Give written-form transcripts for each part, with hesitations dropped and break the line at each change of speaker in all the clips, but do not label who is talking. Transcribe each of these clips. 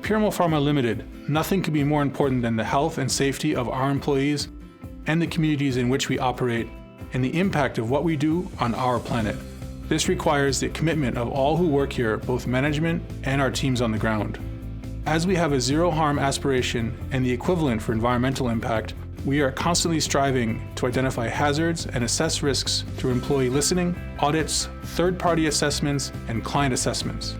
Piramal Pharma Limited, nothing could be more important than the health and safety of our employees and the communities in which we operate, and the impact of what we do on our planet. This requires the commitment of all who work here, both management and our teams on the ground. As we have a zero harm aspiration and the equivalent for environmental impact, we are constantly striving to identify hazards and assess risks through employee listening, audits, third-party assessments, and client assessments.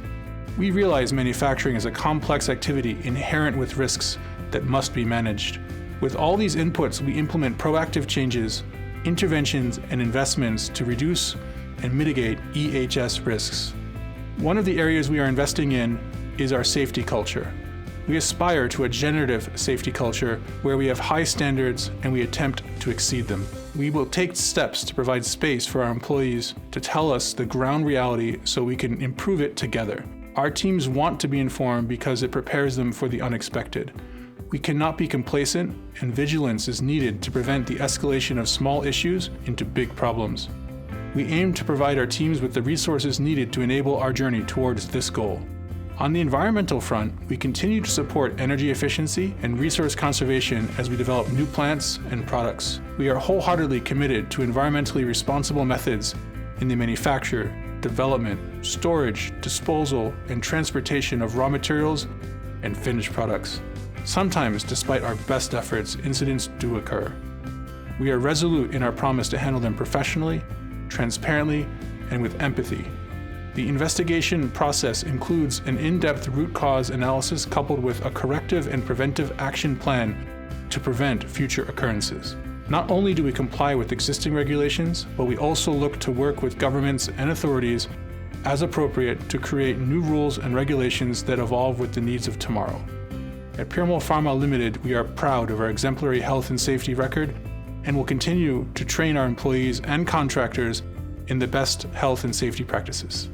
We realize manufacturing is a complex activity inherent with risks that must be managed. With all these inputs, we implement proactive changes, interventions, and investments to reduce and mitigate EHS risks. One of the areas we are investing in is our safety culture. We aspire to a generative safety culture where we have high standards and we attempt to exceed them. We will take steps to provide space for our employees to tell us the ground reality so we can improve it together. Our teams want to be informed because it prepares them for the unexpected. We cannot be complacent, and vigilance is needed to prevent the escalation of small issues into big problems. We aim to provide our teams with the resources needed to enable our journey towards this goal. On the environmental front, we continue to support energy efficiency and resource conservation as we develop new plants and products. We are wholeheartedly committed to environmentally responsible methods in the manufacture, development, storage, disposal, and transportation of raw materials and finished products. Sometimes, despite our best efforts, incidents do occur. We are resolute in our promise to handle them professionally, transparently, and with empathy. The investigation process includes an in-depth root cause analysis coupled with a corrective and preventive action plan to prevent future occurrences. Not only do we comply with existing regulations, but we also look to work with governments and authorities as appropriate to create new rules and regulations that evolve with the needs of tomorrow. At Piramal Pharma Limited, we are proud of our exemplary health and safety record and will continue to train our employees and contractors in the best health and safety practices.